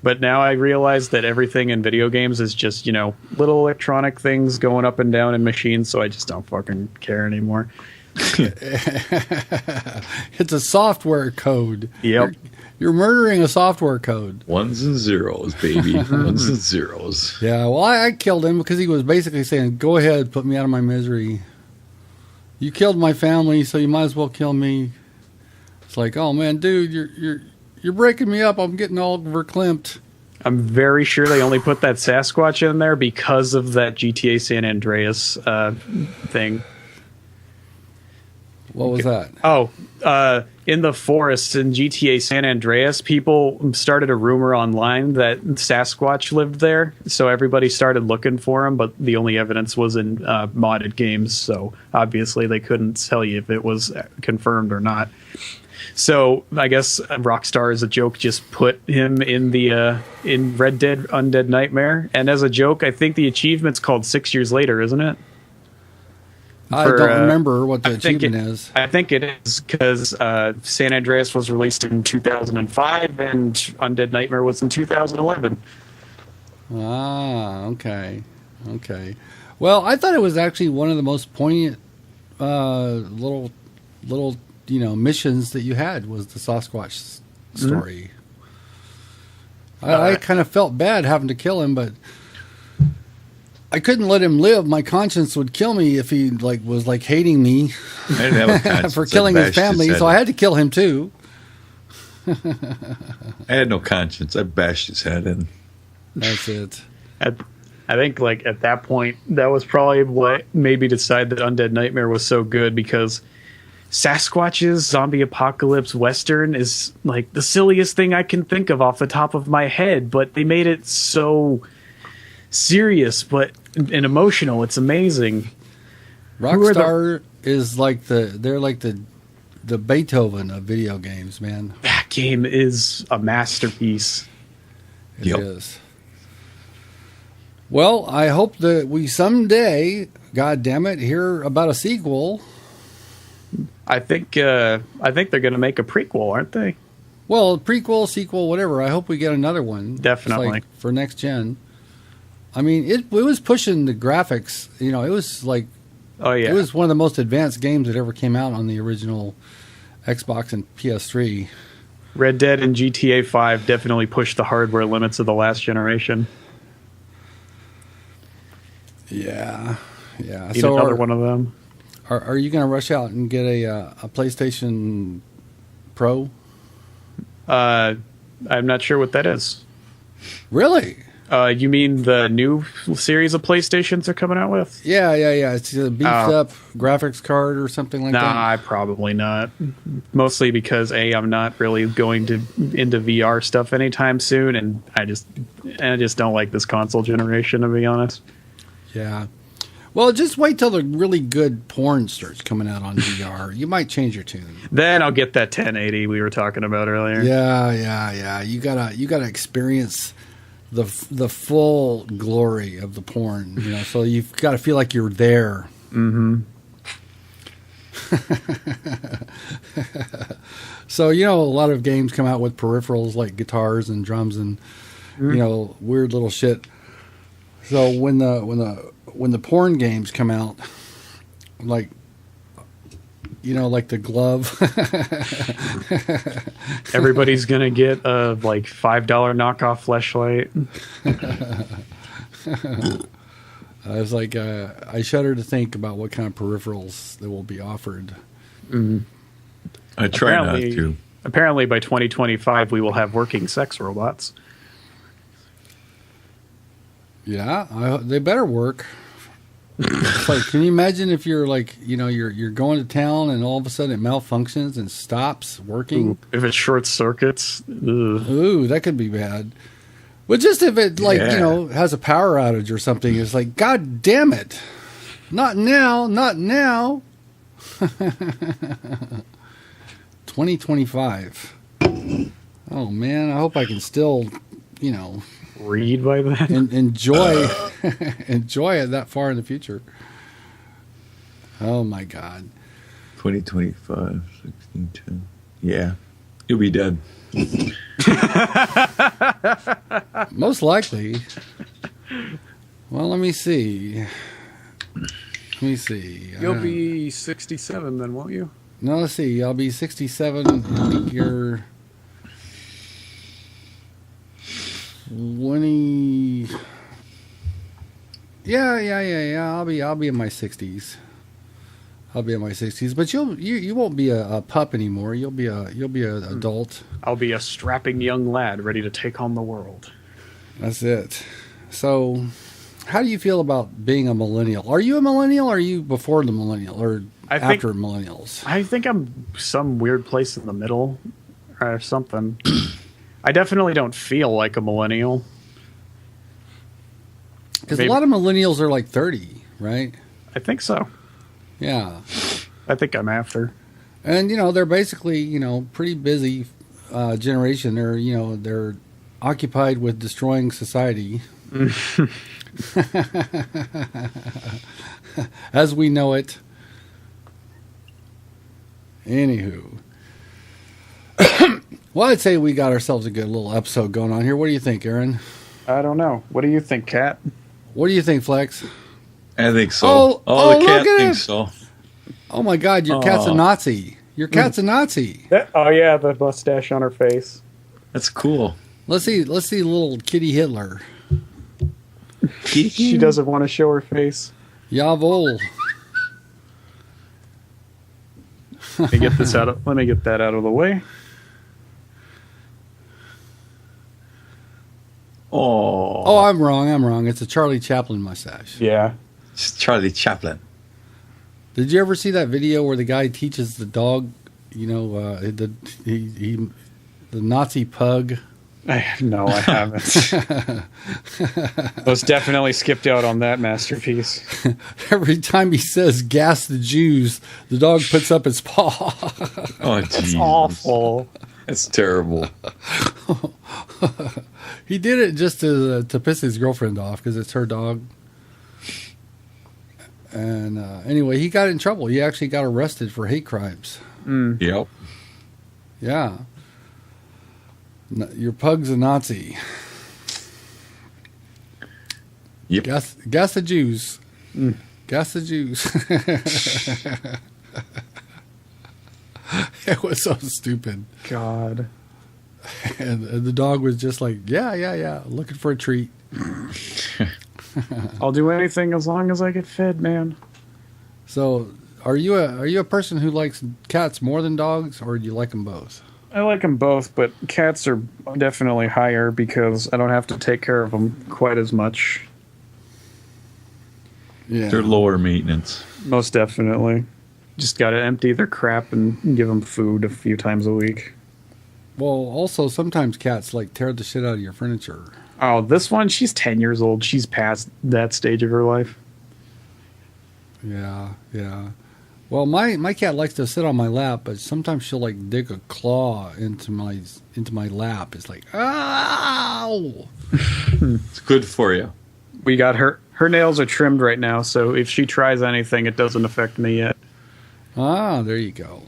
But now I realize that everything in video games is just, little electronic things going up and down in machines. So I just don't fucking care anymore. It's a software code. Yep. You're murdering a software code. Ones and zeros, baby. Ones and zeros. Yeah, well, I killed him because he was basically saying, go ahead, put me out of my misery. You killed my family, so you might as well kill me. It's like, oh, man, dude, you're breaking me up. I'm getting all verklempt. I'm very sure they only put that Sasquatch in there because of that GTA San Andreas thing. What was that? Oh, in the forest in GTA San Andreas, people started a rumor online that Sasquatch lived there. So everybody started looking for him, but the only evidence was in modded games. So obviously they couldn't tell you if it was confirmed or not. So I guess Rockstar, as a joke, just put him in the in Red Dead Undead Nightmare. And as a joke, I think the achievement's called 6 years later, isn't it? I don't remember what the achievement is. I think it is because San Andreas was released in 2005 and Undead Nightmare was in 2011. Ah, okay. Well, I thought it was actually one of the most poignant little missions that you had was the Sasquatch story. I kind of felt bad having to kill him, but I couldn't let him live. My conscience would kill me if he was hating me for killing his family. So I had to kill him too. I had no conscience. I bashed his head in. That's it. I think at that point, that was probably what made me decide that Undead Nightmare was so good, because Sasquatch's zombie apocalypse Western is the silliest thing I can think of off the top of my head, but they made it so serious and emotional. It's amazing. Rockstar is they're like the Beethoven of video games, man. That game is a masterpiece. It is. Well, I hope that we someday, God damn it, hear about a sequel. I think they're going to make a prequel, aren't they? Well, prequel, sequel, whatever. I hope we get another one. Definitely. For next gen. I mean, it was pushing the graphics. It was oh yeah, it was one of the most advanced games that ever came out on the original Xbox and PS3. Red Dead and GTA 5 definitely pushed the hardware limits of the last generation. Yeah. So another one of them. Are you going to rush out and get a PlayStation Pro? I'm not sure what that is. Really? You mean the new series of PlayStations they're coming out with? Yeah. It's a beefed up graphics card or something like that. Nah, probably not. Mostly because I'm not really going into VR stuff anytime soon, and I just don't like this console generation, to be honest. Yeah. Well, just wait till the really good porn starts coming out on VR. You might change your tune. Then I'll get that 1080 we were talking about earlier. Yeah. You gotta experience the full glory of the porn. So you've got to feel like you're there. Mm-hmm. So a lot of games come out with peripherals like guitars and drums and weird little shit. So when the porn games come out, like the glove, everybody's gonna get a $5 knockoff fleshlight. I was I shudder to think about what kind of peripherals that will be offered. Mm-hmm. I try not to. Apparently, by 2025, we will have working sex robots. Yeah, they better work. Can you imagine if you're you're going to town and all of a sudden it malfunctions and stops working? Ooh, if it short circuits, ooh, that could be bad. But just if it has a power outage or something, it's God damn it, not now. 2025. Oh man, I hope I can still read by then and enjoy it that far in the future. Oh my god. 2025, 16, yeah, you'll be dead. Most likely. Well, let me see. You'll be 67 then, won't you? No, let's see. I'll be 67 in the year 20. Yeah. I'll be in my 60s. But you won't be a pup anymore. You'll be an adult. I'll be a strapping young lad ready to take on the world. That's it. So, How do you feel about being a millennial? Are you a millennial? Or are you before the millennial or after millennials? I think I'm some weird place in the middle or something. I definitely don't feel like a millennial. Because a lot of millennials are like 30, right? I think so. Yeah. I think I'm after. And, they're basically, pretty busy generation. They're occupied with destroying society. As we know it. Anywho. Well, I'd say we got ourselves a good little episode going on here. What do you think, Aaron? I don't know. What do you think, Kat? What do you think, Flex? I think so. The cat thinks so. Oh my God, your cat's a Nazi. Your cat's a Nazi. Oh yeah, the mustache on her face. That's cool. Let's see little kitty Hitler. She doesn't want to show her face. Jawohl. Let me get that out of the way. Oh, I'm wrong. It's a Charlie Chaplin mustache. Yeah. It's Charlie Chaplin. Did you ever see that video where the guy teaches the dog, the Nazi pug? No, I haven't. Most definitely skipped out on that masterpiece. Every time he says "gas the Jews," the dog puts up its paw. Oh, that's awful. That's terrible. He did it just to piss his girlfriend off because it's her dog. And anyway, he got in trouble. He actually got arrested for hate crimes. Yep. Yeah. Your pug's a Nazi. Yep. Gas the Jews. Gas the Jews. It was so stupid. God. And the dog was just like, yeah, looking for a treat. I'll do anything as long as I get fed, man. So, are you a person who likes cats more than dogs, or do you like them both? I like them both, but cats are definitely higher because I don't have to take care of them quite as much. Yeah, they're lower maintenance. Most definitely. Just got to empty their crap and give them food a few times a week. Well, also sometimes cats like tear the shit out of your furniture. Oh, this one, she's 10 years old. She's past that stage of her life. Yeah. Well, my cat likes to sit on my lap, but sometimes she'll like dig a claw into my lap. It's like, ow! It's good for you. We got her nails are trimmed right now, so if she tries anything, it doesn't affect me yet. Ah, there you go.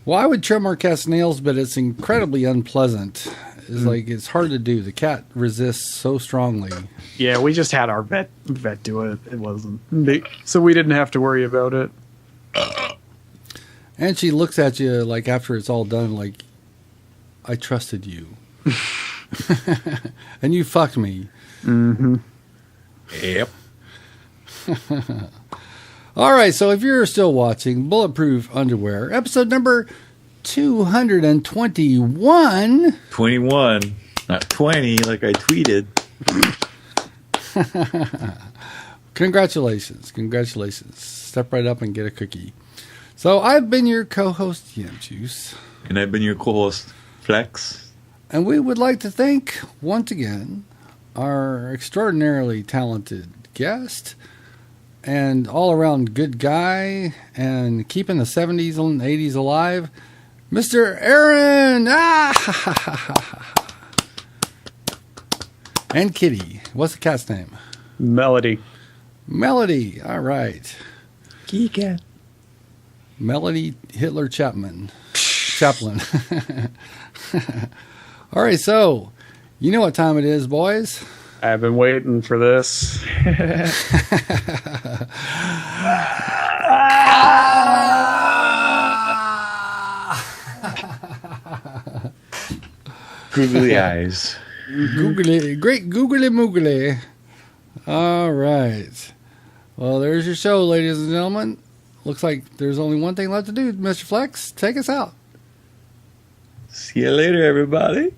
Well, I would trim our cat's nails, but it's incredibly unpleasant. It's hard to do. The cat resists so strongly. Yeah, we just had our vet do it. It wasn't so we didn't have to worry about it. And she looks at you like after it's all done, like, I trusted you, and you fucked me. Mm-hmm. Yep. All right, so if you're still watching Bulletproof Underwear, episode number 221. 21, not 20, like I tweeted. Congratulations. Step right up and get a cookie. So I've been your co-host, Yam Juice. And I've been your co-host, Flex. And we would like to thank, once again, our extraordinarily talented guest and all-around good guy and keeping the 70s and 80s alive, Mr. Aaron! And Kitty. What's the cat's name? Melody. All right. Kitty cat. Melody Hitler Chaplin. All right, so you know what time it is, boys. I've been waiting for this. Googly eyes. Great googly moogly. All right. Well, there's your show, ladies and gentlemen. Looks like there's only one thing left to do. Mr. Flex, take us out. See you later, everybody.